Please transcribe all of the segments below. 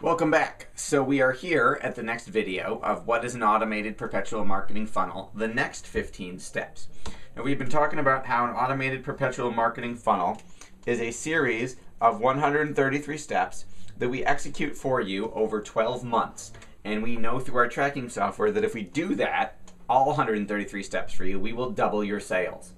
Welcome back. So we are here at the next video of what is an automated perpetual marketing funnel, the next 15 steps. Now we've been talking about how an automated perpetual marketing funnel is a series of 133 steps that we execute for you over 12 months. And we know through our tracking software that if we do that, all 133 steps for you, we will double your sales.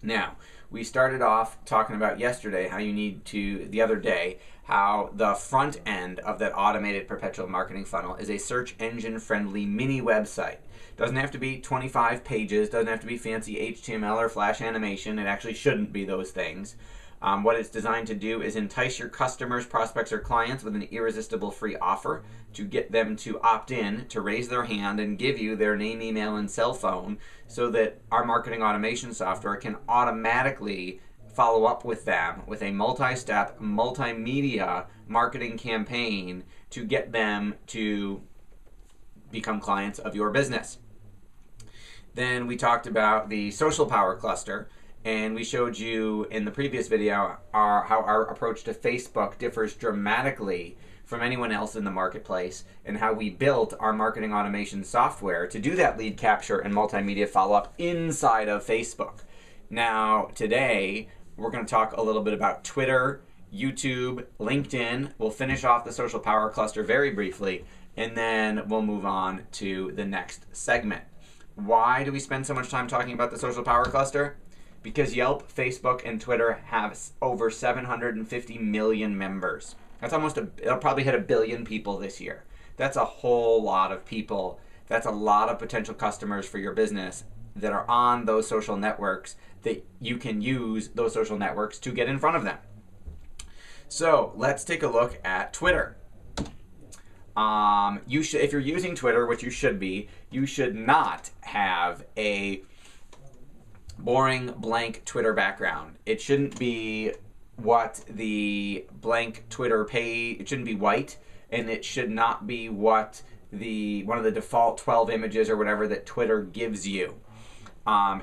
Now, we started off talking about yesterday how you need to, the other day, how the front end of that automated perpetual marketing funnel is a search engine friendly mini website. Doesn't have to be 25 pages, doesn't have to be fancy HTML or Flash animation. It actually shouldn't be those things. What it's designed to do is entice your customers, prospects, or clients with an irresistible free offer to get them to opt in, to raise their hand, and give you their name, email, and cell phone so that our marketing automation software can automatically follow up with them with a multi-step, multimedia marketing campaign to get them to become clients of your business. Then we talked about the social power cluster. And we showed you in the previous video how our approach to Facebook differs dramatically from anyone else in the marketplace, and how we built our marketing automation software to do that lead capture and multimedia follow-up inside of Facebook. Now, today, we're going to talk a little bit about Twitter, YouTube, LinkedIn. We'll finish off the social power cluster very briefly, and then we'll move on to the next segment. Why do we spend so much time talking about the social power cluster? Because Yelp, Facebook, and Twitter have over 750 million members. That's it'll probably hit 1 billion people this year. That's a whole lot of people. That's a lot of potential customers for your business that are on those social networks that you can use those social networks to get in front of them. So let's take a look at Twitter. If you're using Twitter, which you should be, you should not have a boring blank Twitter background. It shouldn't be what the blank Twitter page, it shouldn't be white, and it should not be what one of the default 12 images or whatever that Twitter gives you.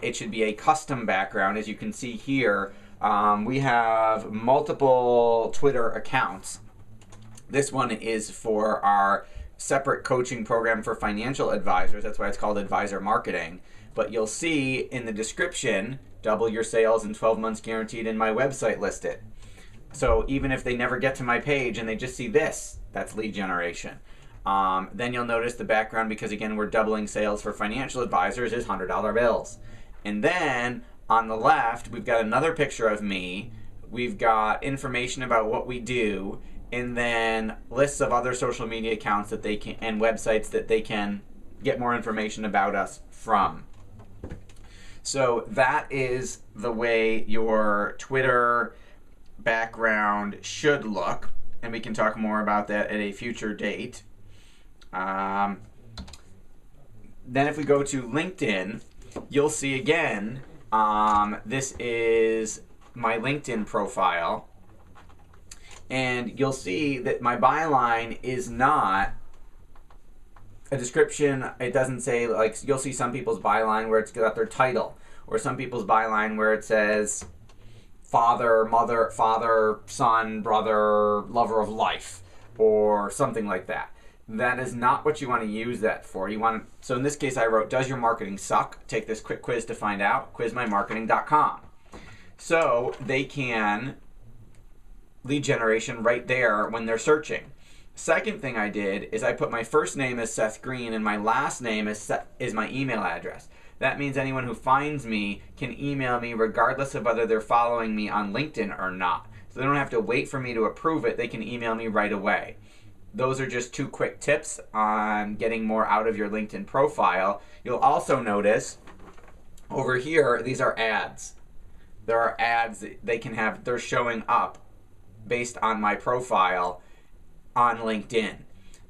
It should be a custom background. As you can see here, we have multiple Twitter accounts. This one is for our separate coaching program for financial advisors. That's why it's called Advisor Marketing. But you'll see in the description, double your sales in 12 months guaranteed in my website listed. So even if they never get to my page and they just see this, that's lead generation. Then you'll notice the background, because again, we're doubling sales for financial advisors, is $100 bills. And then on the left, we've got another picture of me. We've got information about what we do, and then lists of other social media accounts that they can, and websites that they can get more information about us from. So that is the way your Twitter background should look, and we can talk more about that at a future date. Then if we go to LinkedIn, you'll see again, this is my LinkedIn profile, and you'll see that my byline is not a description. It doesn't say, like, you'll see some people's byline where it's got their title, or some people's byline where it says father, mother, father, son, brother, lover of life, or something like that. That is not what you want to use that for. So in this case, I wrote, does your marketing suck? Take this quick quiz to find out. Quizmymarketing.com. So they can lead generation right there when they're searching. Second thing I did is I put my first name as Seth Greene and my last name is my email address. That means anyone who finds me can email me regardless of whether they're following me on LinkedIn or not. So they don't have to wait for me to approve it. They can email me right away. Those are just 2 quick tips on getting more out of your LinkedIn profile. You'll also notice over here, these are ads. There are ads that they're showing up based on my profile on LinkedIn.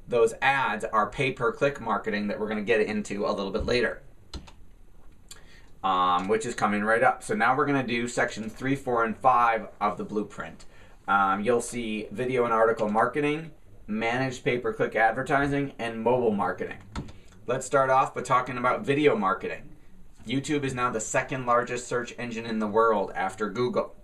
Those ads are pay-per-click marketing that we're going to get into a little bit later, which is coming right up. So now we're going to do sections 3, 4, and 5 of the blueprint. You'll see video and article marketing, managed pay-per-click advertising, and mobile marketing. Let's start off by talking about video marketing. YouTube is now the 2nd largest search engine in the world after Google.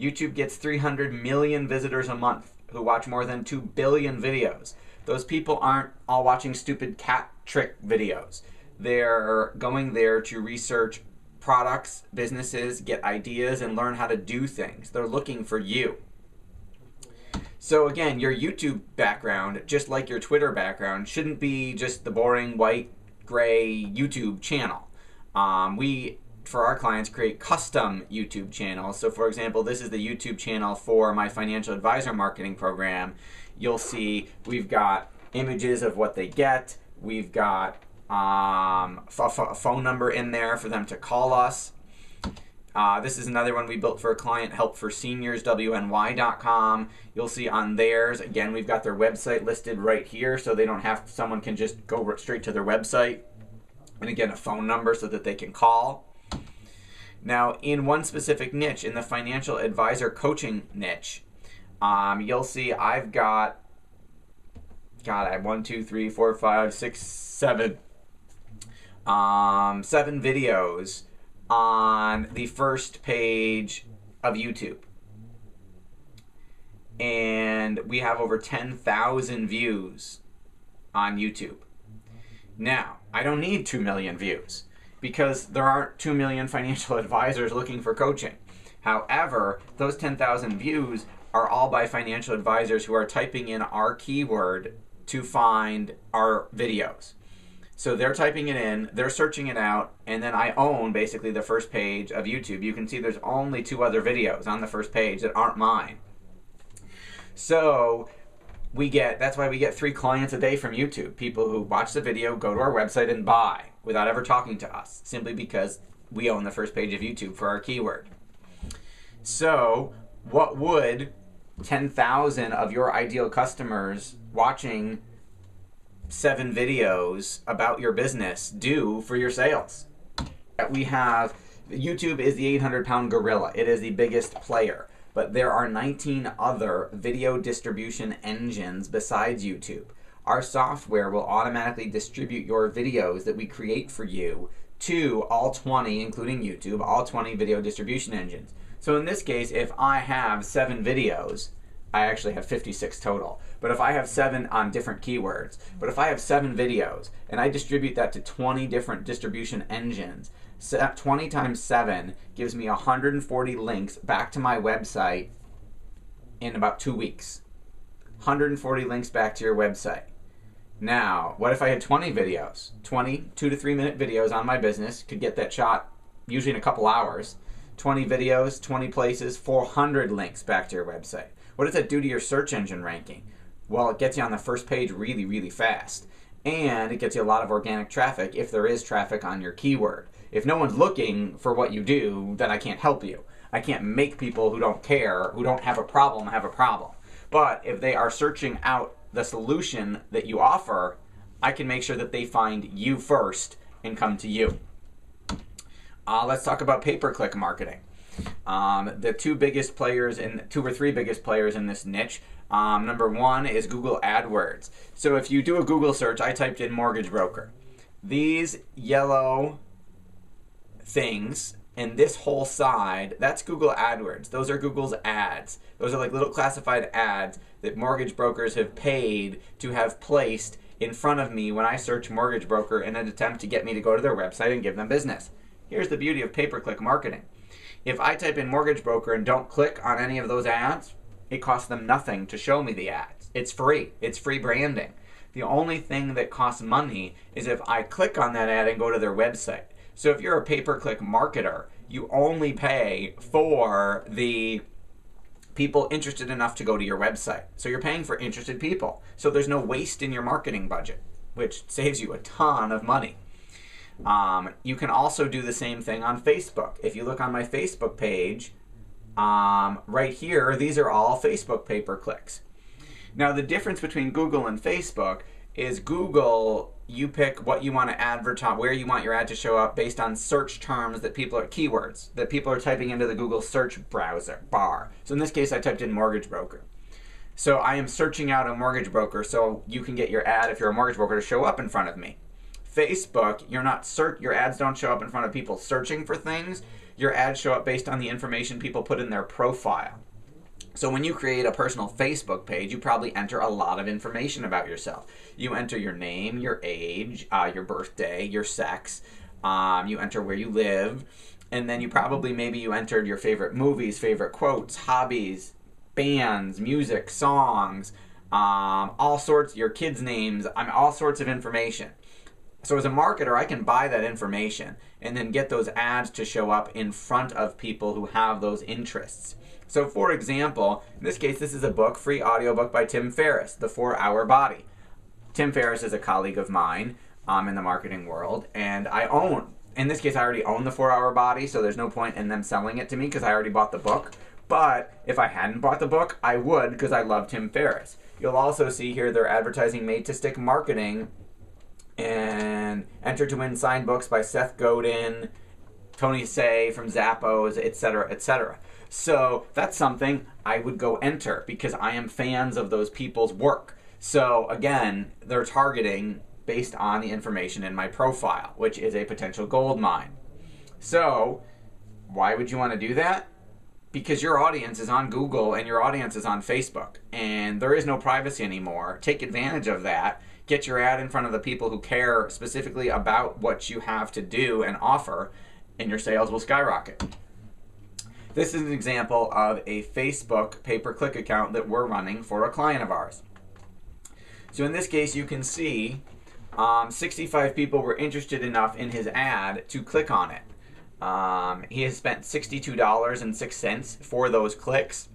YouTube gets 300 million visitors a month who watch more than 2 billion videos. Those people aren't all watching stupid cat trick videos. They're going there to research products, businesses, get ideas, and learn how to do things. They're looking for you. So again, your YouTube background, just like your Twitter background, shouldn't be just the boring white, gray YouTube channel. We, for our clients, create custom YouTube channels. So for example, this is the YouTube channel for my financial advisor marketing program. You'll see we've got images of what they get. We've got a phone number in there for them to call us. This is another one we built for a client, helpforseniors.wny.com. You'll see on theirs, again, we've got their website listed right here, so they don't have, someone can just go straight to their website. And again, a phone number so that they can call. Now, in one specific niche, in the financial advisor coaching niche, you'll see I've got, I have 1, 2, 3, 4, 5, 6, 7, 7 videos on the first page of YouTube. And we have over 10,000 views on YouTube. Now, I don't need 2 million views because there aren't 2 million financial advisors looking for coaching. However, those 10,000 views are all by financial advisors who are typing in our keyword to find our videos. So they're typing it in, they're searching it out, and then I own basically the first page of YouTube. You can see there's only 2 other videos on the first page that aren't mine. So that's why we get 3 clients a day from YouTube. People who watch the video, go to our website, and buy without ever talking to us, simply because we own the first page of YouTube for our keyword. So what would 10,000 of your ideal customers watching 7 videos about your business do for your sales? We have, YouTube is the 800-pound gorilla. It is the biggest player. But there are 19 other video distribution engines besides YouTube. Our software will automatically distribute your videos that we create for you to all 20, including YouTube, all 20 video distribution engines. So in this case, if I have 7 videos, I actually have 56 total. But if I have 7 on different keywords, but if I have 7 videos and I distribute that to 20 different distribution engines, 20 times 7 gives me 140 links back to my website in about 2 weeks. 140 links back to your website. Now, what if I had 20 videos? 20 2 to 3 minute videos on my business, could get that shot usually in a couple hours. 20 videos, 20 places, 400 links back to your website. What does that do to your search engine ranking? Well, it gets you on the first page really, really fast. And it gets you a lot of organic traffic if there is traffic on your keyword. If no one's looking for what you do, then I can't help you. I can't make people who don't care, who don't have a problem, have a problem. But if they are searching out the solution that you offer, I can make sure that they find you first and come to you. Let's talk about pay-per-click marketing. The 2 or 3 biggest players in this niche. Number 1 is Google AdWords. So if you do a Google search, I typed in mortgage broker. These yellow things and this whole side, that's Google AdWords. Those are Google's ads. Those are like little classified ads that mortgage brokers have paid to have placed in front of me when I search mortgage broker in an attempt to get me to go to their website and give them business. Here's the beauty of pay-per-click marketing. If I type in mortgage broker and don't click on any of those ads, it costs them nothing to show me the ads. It's free. It's free branding. The only thing that costs money is if I click on that ad and go to their website. So if you're a pay-per-click marketer, you only pay for the people interested enough to go to your website. So you're paying for interested people. So there's no waste in your marketing budget, which saves you a ton of money. You can also do the same thing on Facebook. If you look on my Facebook page, right here, these are all Facebook pay-per-clicks. Now the difference between Google and Facebook is Google, you pick what you want to advertise, where you want your ad to show up based on search terms that people are, keywords that people are typing into the Google search browser bar. So in this case, I typed in mortgage broker. So I am searching out a mortgage broker so you can get your ad, if you're a mortgage broker, to show up in front of me. Facebook, your ads don't show up in front of people searching for things. Your ads show up based on the information people put in their profile. So when you create a personal Facebook page, you probably enter a lot of information about yourself. You enter your name, your age, your birthday, your sex. You enter where you live. And then you probably, maybe you entered your favorite movies, favorite quotes, hobbies, bands, music, songs, all sorts, your kids' names, all sorts of information. So as a marketer, I can buy that information and then get those ads to show up in front of people who have those interests. So for example, in this case, this is a book, free audiobook by Tim Ferriss, The 4-Hour Body. Tim Ferriss is a colleague of mine in the marketing world, and in this case, I already own The 4-Hour Body, so there's no point in them selling it to me because I already bought the book. But if I hadn't bought the book, I would, because I love Tim Ferriss. You'll also see here they're advertising made-to-stick marketing and Enter to Win signed books by Seth Godin, Tony Say from Zappos, etc., etc. So that's something I would go enter because I am fans of those people's work. So again, they're targeting based on the information in my profile, which is a potential gold mine. So why would you want to do that? Because your audience is on Google and your audience is on Facebook, and there is no privacy anymore. Take advantage of that. Get your ad in front of the people who care specifically about what you have to do and offer, and your sales will skyrocket. This is an example of a Facebook pay-per-click account that we're running for a client of ours. So in this case, you can see 65 people were interested enough in his ad to click on it. He has spent $62.06 for those clicks,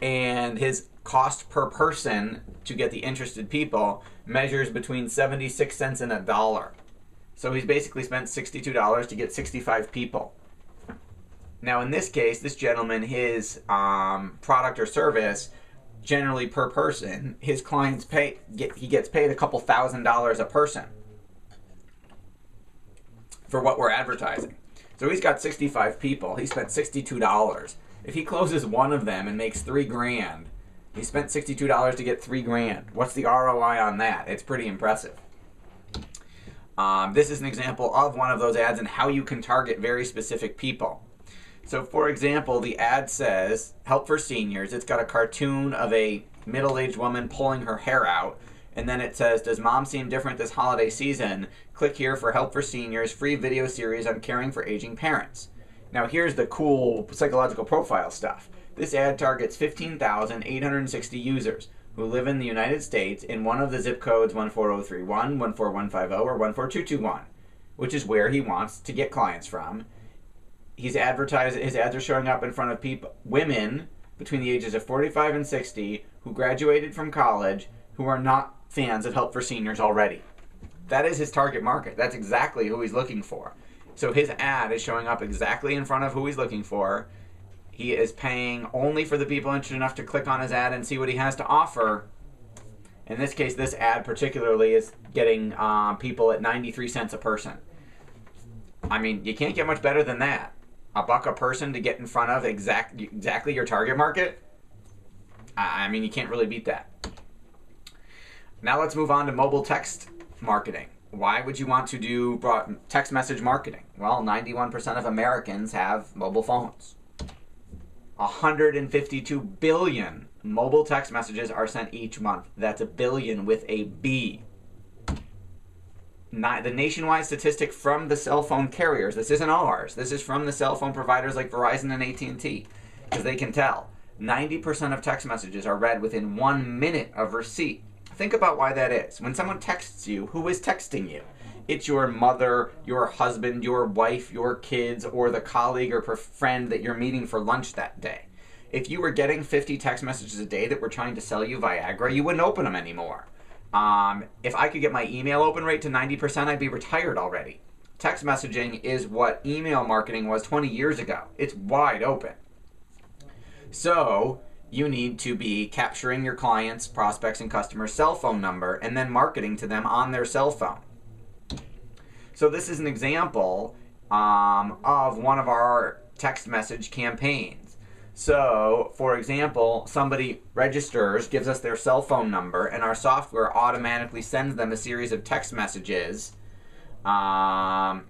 and his cost per person to get the interested people measures between 76 cents and $1. So he's basically spent $62 to get 65 people. Now in this case, this gentleman, his product or service, generally per person, his clients he gets paid a couple $1,000s a person for what we're advertising. So he's got 65 people. He spent $62. If he closes one of them and makes $3,000, he spent $62 to get $3,000. What's the ROI on that? It's pretty impressive. This is an example of one of those ads and how you can target very specific people. So for example, the ad says, help for seniors. It's got a cartoon of a middle-aged woman pulling her hair out. And then it says, does mom seem different this holiday season? Click here for help for seniors, free video series on caring for aging parents. Now here's the cool psychological profile stuff. This ad targets 15,860 users who live in the United States in one of the zip codes 14031, 14150, or 14221, which is where he wants to get clients from. His ads are showing up in front of women between the ages of 45 and 60 who graduated from college who are not fans of Help for Seniors already. That is his target market. That's exactly who he's looking for. So his ad is showing up exactly in front of who he's looking for. He is paying only for the people interested enough to click on his ad and see what he has to offer. In this case, this ad particularly is getting people at 93 cents a person. I mean, you can't get much better than that. $1 a person to get in front of exactly your target market. I mean, you can't really beat that. Now let's move on to mobile text marketing. Why would you want to do text message marketing? Well, 91% of Americans have mobile phones. 152 billion mobile text messages are sent each month. That's a billion with a B. The nationwide statistic from the cell phone carriers, this isn't ours, this is from the cell phone providers like Verizon and AT&T, because they can tell. 90% of text messages are read within 1 minute of receipt. Think about why that is. When someone texts you, who is texting you? It's your mother, your husband, your wife, your kids, or the colleague or friend that you're meeting for lunch that day. If you were getting 50 text messages a day that were trying to sell you Viagra, you wouldn't open them anymore. If I could get my email open rate to 90%, I'd be retired already. Text messaging is what email marketing was 20 years ago. It's wide open. So you need to be capturing your clients, prospects, and customers' cell phone number and then marketing to them on their cell phone. So this is an example of one of our text message campaigns. So, for example, somebody registers, gives us their cell phone number, and our software automatically sends them a series of text messages that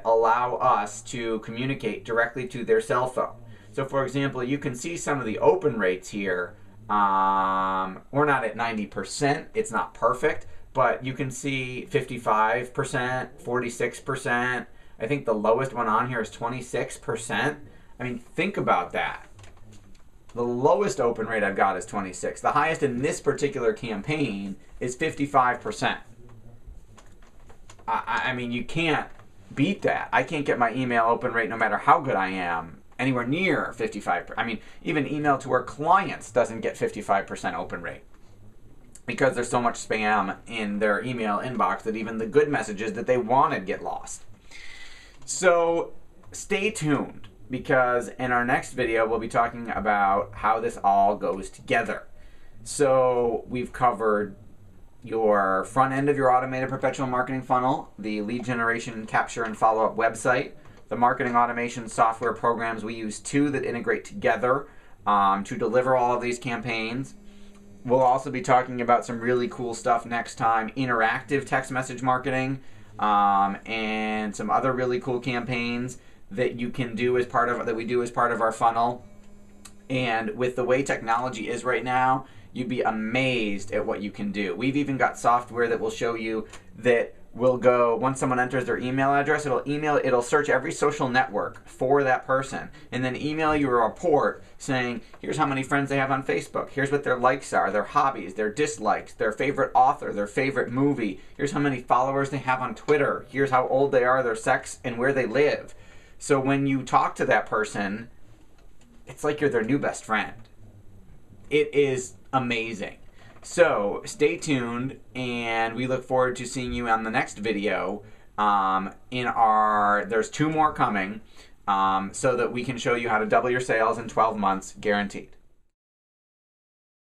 allow us to communicate directly to their cell phone. So for example, you can see some of the open rates here. We're not at 90%. It's not perfect, but you can see 55%, 46%. I think the lowest one on here is 26%. I mean, think about that. The lowest open rate I've got is 26. The highest in this particular campaign is 55%. I mean, you can't beat that. I can't get my email open rate, no matter how good I am, anywhere near 55%. I mean, even email to our clients doesn't get 55% open rate because there's so much spam in their email inbox that even the good messages that they wanted get lost. So stay tuned, because in our next video, we'll be talking about how this all goes together. So we've covered your front end of your automated perpetual marketing funnel, the lead generation, capture, and follow-up website, the marketing automation software programs we use too that integrate together to deliver all of these campaigns. We'll also be talking about some really cool stuff next time, interactive text message marketing, and some other really cool campaigns that you can do as part of, that we do as part of our funnel. And with the way technology is right now, you'd be amazed at what you can do. We've even got software that will show you that will go, once someone enters their email address, it'll search every social network for that person and then email you a report saying, here's how many friends they have on Facebook, here's what their likes are, their hobbies, their dislikes, their favorite author, their favorite movie, here's how many followers they have on Twitter, here's how old they are, their sex, and where they live. So when you talk to that person, it's like you're their new best friend. It is amazing. So stay tuned, and we look forward to seeing you on the next video. There's 2 more coming, so that we can show you how to double your sales in 12 months, guaranteed.